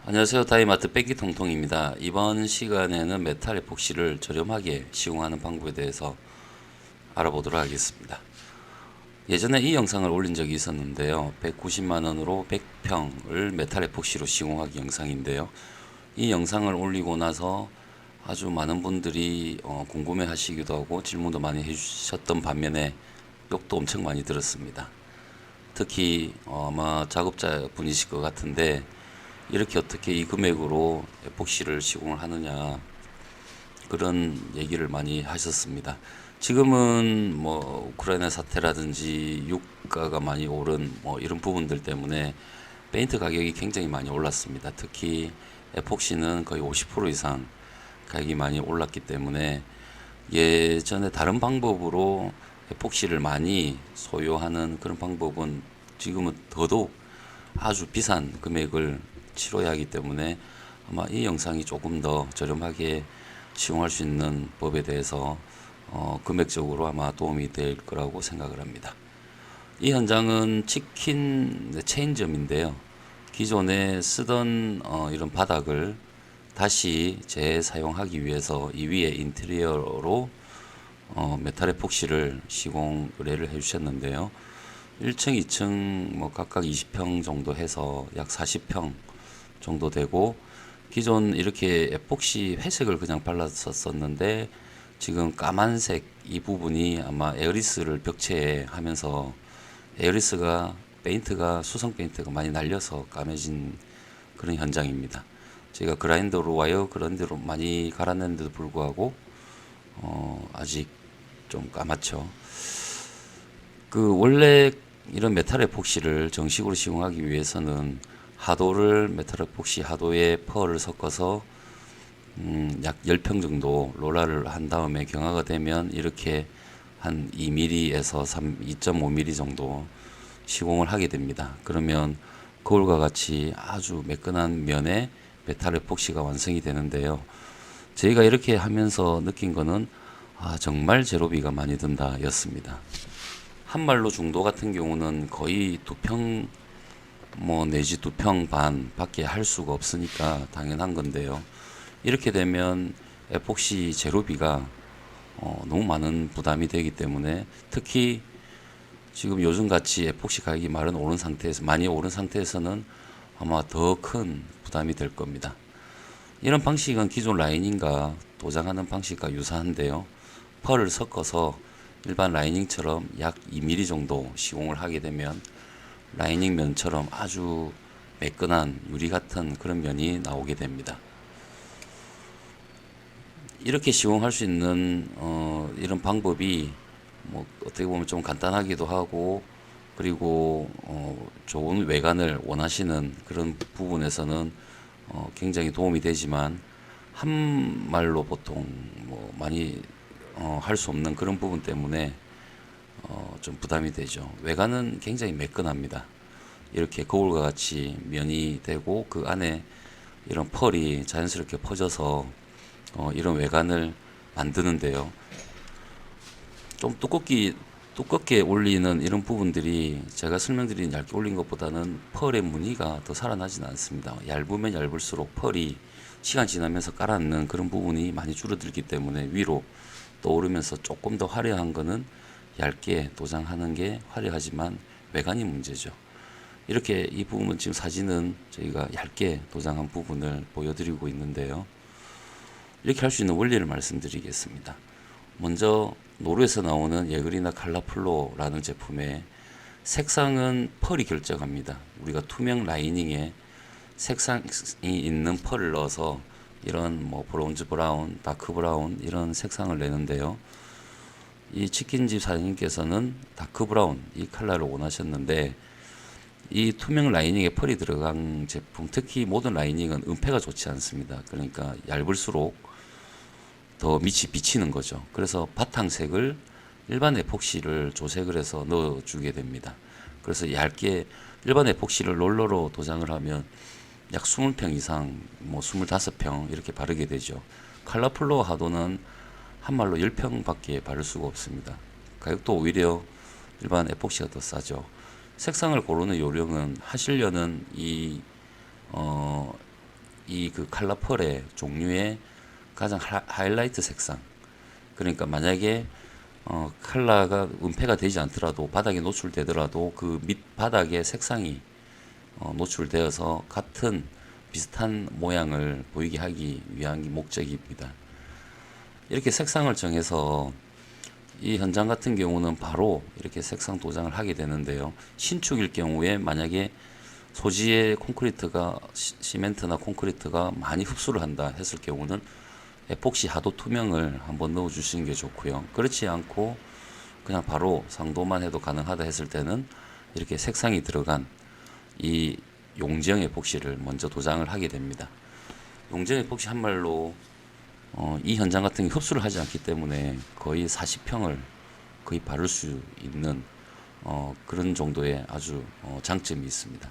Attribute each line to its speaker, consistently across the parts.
Speaker 1: 안녕하세요. 다이마트 뺏기통통입니다. 이번 시간에는 메탈 에폭시를 저렴하게 시공하는 방법에 대해서 알아보도록 하겠습니다. 예전에 이 영상을 올린 적이 있었는데요. 190만원으로 100평을 메탈 에폭시로 시공하기 영상인데요. 이 영상을 올리고 나서 아주 많은 분들이 궁금해 하시기도 하고 질문도 많이 해주셨던 반면에 욕도 엄청 많이 들었습니다. 특히 아마 작업자 분이실 것 같은데 이렇게 어떻게 이 금액으로 에폭시를 시공을 하느냐 그런 얘기를 많이 하셨습니다. 지금은 뭐 우크라이나 사태라든지 유가가 많이 오른 뭐 이런 부분들 때문에 페인트 가격이 굉장히 많이 올랐습니다. 특히 에폭시는 거의 50% 이상 가격이 많이 올랐기 때문에 예전에 다른 방법으로 에폭시를 많이 소요하는 그런 방법은 지금은 더더욱 아주 비싼 금액을 치러야 하기 때문에 아마 이 영상이 조금 더 저렴하게 시용할 수 있는 법에 대해서 금액적으로 아마 도움이 될 거라고 생각을 합니다. 이 현장은 치킨 체인점인데요. 기존에 쓰던 이런 바닥을 다시 재사용하기 위해서 이 위에 인테리어로 메탈 에폭시를 시공 의뢰를 해주셨는데요. 1층, 2층 뭐 각각 20평 정도 해서 약 40평 정도 되고, 기존 이렇게 에폭시 회색을 그냥 발랐었는데 지금 까만색 이 부분이 아마 에어리스를 벽체에 하면서 에어리스가 페인트가 수성 페인트가 많이 날려서 까매진 그런 현장입니다. 제가 그라인더로 와이어 그라인더로 많이 갈아냈는데도 불구하고 아직 좀 까맣죠. 그 원래 이런 메탈 에폭시를 정식으로 시공하기 위해서는 하도를 메탈 에폭시 하도에 펄을 섞어서 약 10평 정도 롤라를 한 다음에 경화가 되면 이렇게 한 2mm에서 2.5mm 정도 시공을 하게 됩니다. 그러면 거울과 같이 아주 매끈한 면에 메탈 에폭시가 완성이 되는데요. 저희가 이렇게 하면서 느낀 거는 정말 재료비가 많이 든다 였습니다. 한말로 중도 같은 경우는 거의 2평 뭐 내지 2평 반 밖에 할 수가 없으니까 당연한 건데요. 이렇게 되면 에폭시 재료비가 너무 많은 부담이 되기 때문에, 특히 지금 요즘 같이 에폭시 가격이 많이 오른 상태에서는 아마 더 큰 부담이 될 겁니다. 이런 방식은 기존 라이닝과 도장하는 방식과 유사한데요. 펄을 섞어서 일반 라이닝처럼 약 2mm 정도 시공을 하게 되면 라이닝 면처럼 아주 매끈한 유리 같은 그런 면이 나오게 됩니다. 이렇게 시공할 수 있는 이런 방법이 뭐 어떻게 보면 좀 간단하기도 하고, 그리고 좋은 외관을 원하시는 그런 부분에서는 굉장히 도움이 되지만, 한 말로 보통 뭐 많이 할 수 없는 그런 부분 때문에 좀 부담이 되죠. 외관은 굉장히 매끈합니다. 이렇게 거울과 같이 면이 되고 그 안에 이런 펄이 자연스럽게 퍼져서 이런 외관을 만드는데요. 좀 두껍게 올리는 이런 부분들이 제가 설명드린 얇게 올린 것보다는 펄의 무늬가 더 살아나지는 않습니다. 얇으면 얇을수록 펄이 시간 지나면서 깔아앉는 그런 부분이 많이 줄어들기 때문에 위로 떠오르면서 조금 더 화려한 거는 얇게 도장하는 게 화려하지만 외관이 문제죠. 이렇게 이 부분은 지금 사진은 저희가 얇게 도장한 부분을 보여드리고 있는데요. 이렇게 할 수 있는 원리를 말씀드리겠습니다. 먼저 노루에서 나오는 예그리나 칼라플로라는 제품의 색상은 펄이 결정합니다. 우리가 투명 라이닝에 색상이 있는 펄을 넣어서 이런 뭐 브론즈 브라운, 다크 브라운 이런 색상을 내는데요. 이 치킨집 사장님께서는 다크 브라운 이 컬러를 원하셨는데, 이 투명 라이닝에 펄이 들어간 제품, 특히 모든 라이닝은 은폐가 좋지 않습니다. 그러니까 얇을수록 더 밑이 비치는 거죠. 그래서 바탕색을 일반 에폭시를 조색을 해서 넣어주게 됩니다. 그래서 얇게 일반 에폭시를 롤러로 도장을 하면 약 20평 이상, 뭐 25평 이렇게 바르게 되죠. 칼라플로어 하도는 한말로 10평밖에 바를 수가 없습니다. 가격도 오히려 일반 에폭시가 더 싸죠. 색상을 고르는 요령은 하시려는 이 이 그 칼라 펄의 종류의 가장 하이라이트 색상. 그러니까 만약에 칼라가 은폐가 되지 않더라도 바닥에 노출되더라도 그 밑바닥의 색상이 노출되어서 같은 비슷한 모양을 보이게 하기 위한 목적입니다. 이렇게 색상을 정해서 이 현장 같은 경우는 바로 이렇게 색상 도장을 하게 되는데요. 신축일 경우에 만약에 소지의 콘크리트가 시멘트나 콘크리트가 많이 흡수를 한다 했을 경우는 에폭시 하도 투명을 한번 넣어 주시는 게 좋고요. 그렇지 않고 그냥 바로 상도만 해도 가능하다 했을 때는 이렇게 색상이 들어간 이 용지형 에폭시를 먼저 도장을 하게 됩니다. 용지형 에폭시 한 말로 이 현장 같은 게 흡수를 하지 않기 때문에 거의 40평을 거의 바를 수 있는 그런 정도의 아주 장점이 있습니다.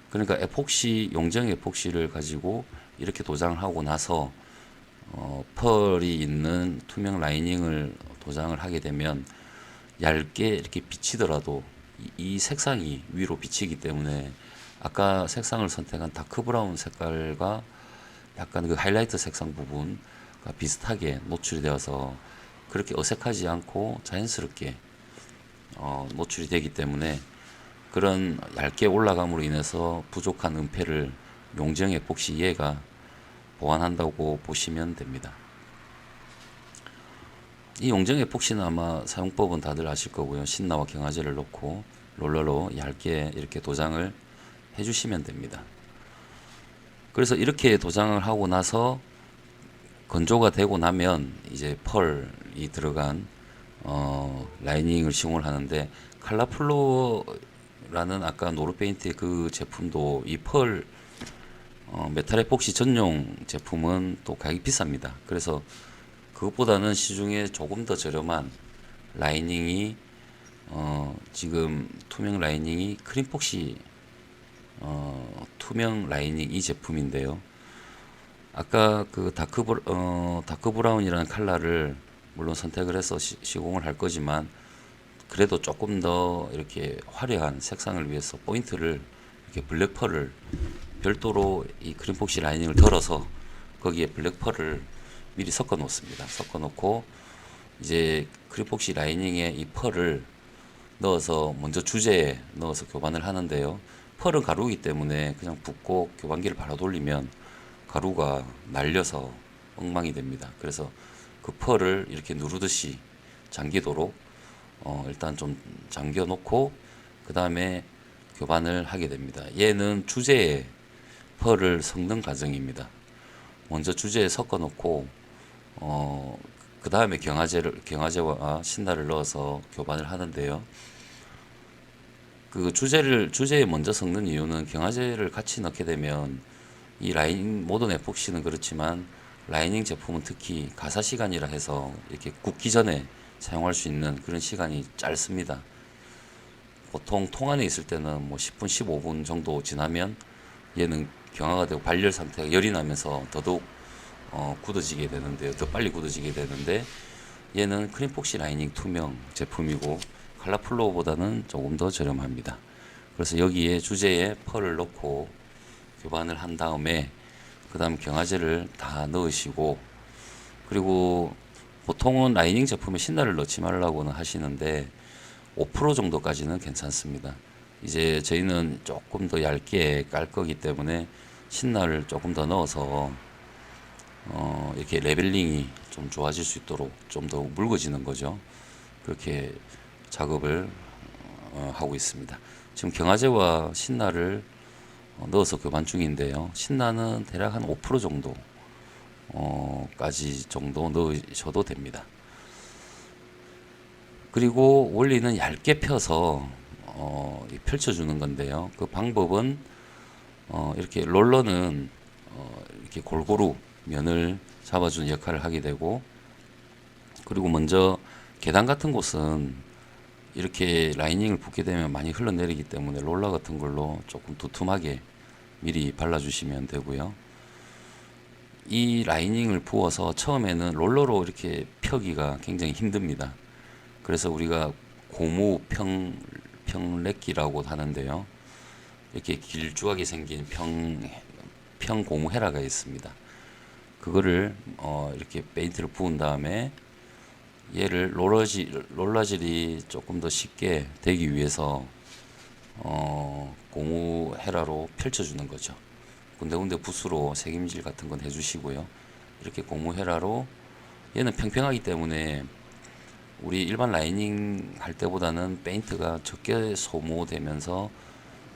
Speaker 1: 그러니까 에폭시, 용지형 에폭시를 가지고 이렇게 도장을 하고 나서 펄이 있는 투명 라이닝을 도장을 하게 되면 얇게 이렇게 비치더라도 이 색상이 위로 비치기 때문에 아까 색상을 선택한 다크 브라운 색깔과 약간 그 하이라이트 색상 부분과 비슷하게 노출이 되어서 그렇게 어색하지 않고 자연스럽게 노출이 되기 때문에 그런 얇게 올라감으로 인해서 부족한 은폐를 용지형 에폭시 얘가 보완한다고 보시면 됩니다. 이 용지형 에폭시는 아마 사용법은 다들 아실 거고요. 신나와 경화제를 넣고 롤러로 얇게 이렇게 도장을 해주시면 됩니다. 그래서 이렇게 도장을 하고 나서 건조가 되고 나면 이제 펄이 들어간 라이닝을 시공을 하는데 칼라플로라는 아까 노르페인트의 그 제품도 이 펄 메탈 에폭시 전용 제품은 또 가격이 비쌉니다. 그래서 그것보다는 시중에 조금 더 저렴한 라이닝이 지금 투명 라이닝이 크림폭시 투명 라이닝 이 제품인데요. 아까 그 다크 브라운이라는 컬러를 물론 선택을 해서 시공을 할 거지만 그래도 조금 더 이렇게 화려한 색상을 위해서 포인트를 이렇게 블랙 펄을 별도로 이 크림폭시 라이닝을 덜어서 거기에 블랙 펄을 미리 섞어 놓습니다. 섞어 놓고 이제 크림폭시 라이닝에 이 펄을 넣어서 먼저 주제에 넣어서 교반을 하는데요. 펄은 가루이기 때문에 그냥 붓고 교반기를 바로 돌리면 가루가 날려서 엉망이 됩니다. 그래서 그 펄을 이렇게 누르듯이 잠기도록 일단 좀 잠겨 놓고 그 다음에 교반을 하게 됩니다. 얘는 주제에 펄을 섞는 과정입니다. 먼저 주제에 섞어 놓고 그 다음에 경화제와 신나를 넣어서 교반을 하는데요. 그 주제에 먼저 섞는 이유는 경화제를 같이 넣게 되면 이 라이닝 모든 에폭시는 그렇지만 라이닝 제품은 특히 가사 시간이라 해서 이렇게 굽기 전에 사용할 수 있는 그런 시간이 짧습니다. 보통 통 안에 있을 때는 뭐 10분, 15분 정도 지나면 얘는 경화가 되고 발열 상태가 열이 나면서 더더욱 굳어지게 되는데요. 더 빨리 굳어지게 되는데 얘는 크림폭시 라이닝 투명 제품이고 칼라플로우보다는 조금 더 저렴합니다. 그래서 여기에 주제에 펄을 넣고 교반을 한 다음에 그 다음 경화제를 다 넣으시고 그리고 보통은 라이닝 제품에 신나를 넣지 말라고는 하시는데 5% 정도까지는 괜찮습니다. 이제 저희는 조금 더 얇게 깔 거기 때문에 신나를 조금 더 넣어서 이렇게 레벨링이 좀 좋아질 수 있도록 좀 더 묽어지는 거죠. 그렇게 작업을 하고 있습니다. 지금 경화제와 신나를 넣어서 교반 중인데요. 신나는 대략 한 5% 정도 까지 정도 넣으셔도 됩니다. 그리고 원리는 얇게 펴서 펼쳐주는 건데요. 그 방법은 이렇게 롤러는 이렇게 골고루 면을 잡아주는 역할을 하게 되고 그리고 먼저 계단 같은 곳은 이렇게 라이닝을 붓게 되면 많이 흘러내리기 때문에 롤러 같은 걸로 조금 두툼하게 미리 발라주시면 되고요. 이 라이닝을 부어서 처음에는 롤러로 이렇게 펴기가 굉장히 힘듭니다. 그래서 우리가 고무 평렉기라고 하는데요. 이렇게 길쭉하게 생긴 평고무 헤라가 있습니다. 그거를 이렇게 페인트를 부은 다음에 얘를 롤러질이 조금 더 쉽게 되기 위해서 고무 헤라로 펼쳐주는 거죠. 군데군데 붓으로 색임질 같은 건 해주시고요. 이렇게 고무 헤라로, 얘는 평평하기 때문에 우리 일반 라이닝 할 때보다는 페인트가 적게 소모되면서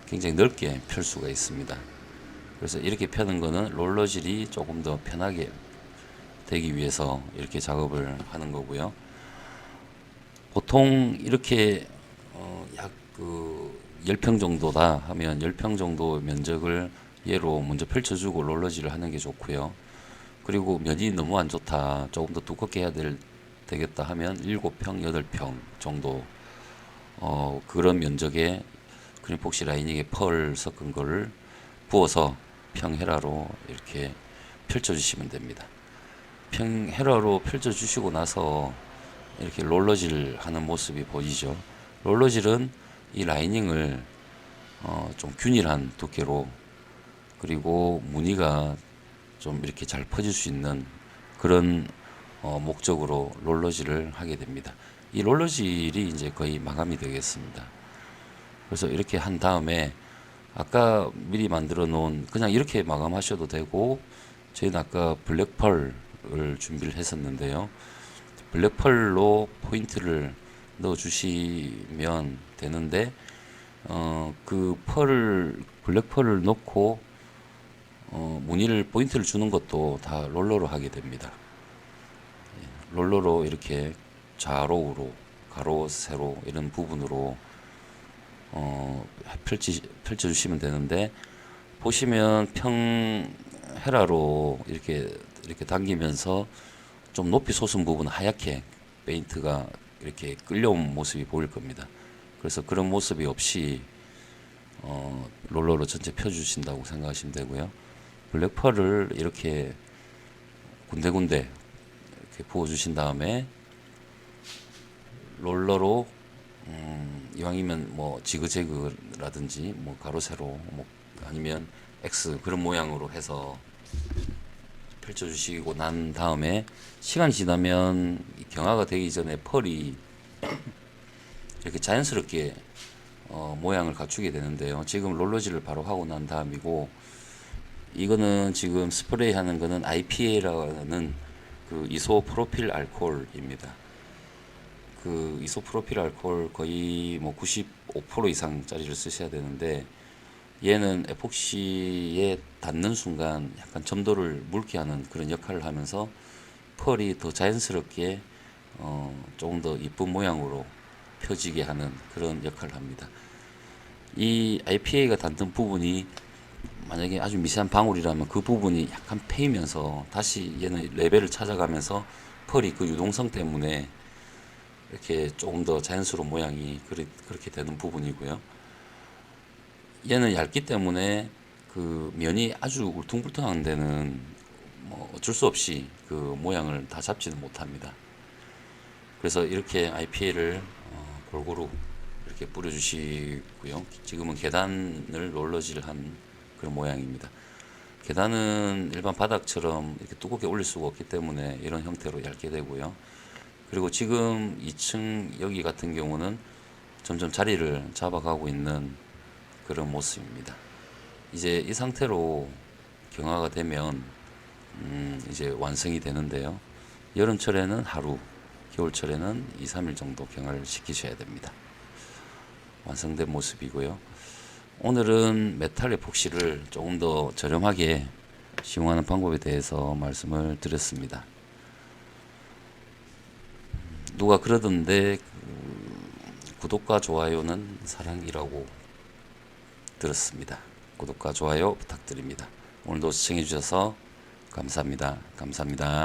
Speaker 1: 굉장히 넓게 펼 수가 있습니다. 그래서 이렇게 펴는 거는 롤러질이 조금 더 편하게 되기 위해서 이렇게 작업을 하는 거고요. 보통 이렇게 약 10평 정도다 하면 10평 정도 면적을 얘로 먼저 펼쳐주고 롤러질을 하는 게 좋고요. 그리고 면이 너무 안 좋다, 조금 더 두껍게 해야 되겠다 하면 7평, 8평 정도 그런 면적의 그린폭시 라이닝에 펄 섞은 거를 부어서 평헤라로 이렇게 펼쳐주시면 됩니다. 평헤라로 펼쳐주시고 나서 이렇게 롤러질 하는 모습이 보이죠. 롤러질은 이 라이닝을 좀 균일한 두께로, 그리고 무늬가 좀 이렇게 잘 퍼질 수 있는 그런 목적으로 롤러질을 하게 됩니다. 이 롤러질이 이제 거의 마감이 되겠습니다. 그래서 이렇게 한 다음에 아까 미리 만들어 놓은, 그냥 이렇게 마감하셔도 되고, 저희는 아까 블랙펄을 준비를 했었는데요. 블랙펄로 포인트를 넣어 주시면 되는데, 그 블랙펄을 넣고 무늬를 포인트를 주는 것도 다 롤러로 하게 됩니다. 롤러로 이렇게 좌로우로, 가로, 세로 이런 부분으로 펼쳐주시면 되는데, 보시면 평헤라로 이렇게 당기면서 좀 높이 솟은 부분 하얗게 페인트가 이렇게 끌려온 모습이 보일 겁니다. 그래서 그런 모습이 없이 롤러로 전체 펴주신다고 생각하시면 되고요. 블랙펄을 이렇게 군데군데 이렇게 부어주신 다음에 롤러로 이왕이면 뭐 지그재그라든지 뭐 가로 세로 뭐 아니면 X 그런 모양으로 해서 펼쳐주시고 난 다음에 시간이 지나면 경화가 되기 전에 펄이 이렇게 자연스럽게 모양을 갖추게 되는데요. 지금 롤러질을 바로 하고 난 다음이고, 이거는 지금 스프레이 하는 거는 IPA라는 그 이소프로필 알코올입니다. 그 이소프로필 알코올 거의 뭐 95% 이상짜리를 쓰셔야 되는데, 얘는 에폭시에 닿는 순간 약간 점도를 묽게 하는 그런 역할을 하면서 펄이 더 자연스럽게 조금 더 이쁜 모양으로 펴지게 하는 그런 역할을 합니다. 이 IPA가 닿는 부분이 만약에 아주 미세한 방울이라면 그 부분이 약간 패이면서 다시 얘는 레벨을 찾아가면서 펄이 그 유동성 때문에 이렇게 조금 더 자연스러운 모양이 그렇게 되는 부분이고요. 얘는 얇기 때문에 그 면이 아주 울퉁불퉁한 데는 뭐 어쩔 수 없이 그 모양을 다 잡지는 못합니다. 그래서 이렇게 IPA를 골고루 이렇게 뿌려주시고요. 지금은 계단을 롤러질한 그런 모양입니다. 계단은 일반 바닥처럼 이렇게 두껍게 올릴 수가 없기 때문에 이런 형태로 얇게 되고요. 그리고 지금 2층 여기 같은 경우는 점점 자리를 잡아가고 있는 그런 모습입니다. 이제 이 상태로 경화가 되면 이제 완성이 되는데요. 여름철에는 하루, 겨울철에는 2, 3일 정도 경화를 시키셔야 됩니다. 완성된 모습이고요. 오늘은 메탈 에폭시를 조금 더 저렴하게 시공하는 방법에 대해서 말씀을 드렸습니다. 누가 그러던데 구독과 좋아요는 사랑이라고 들었습니다. 구독과 좋아요 부탁드립니다. 오늘도 시청해 주셔서 감사합니다. 감사합니다.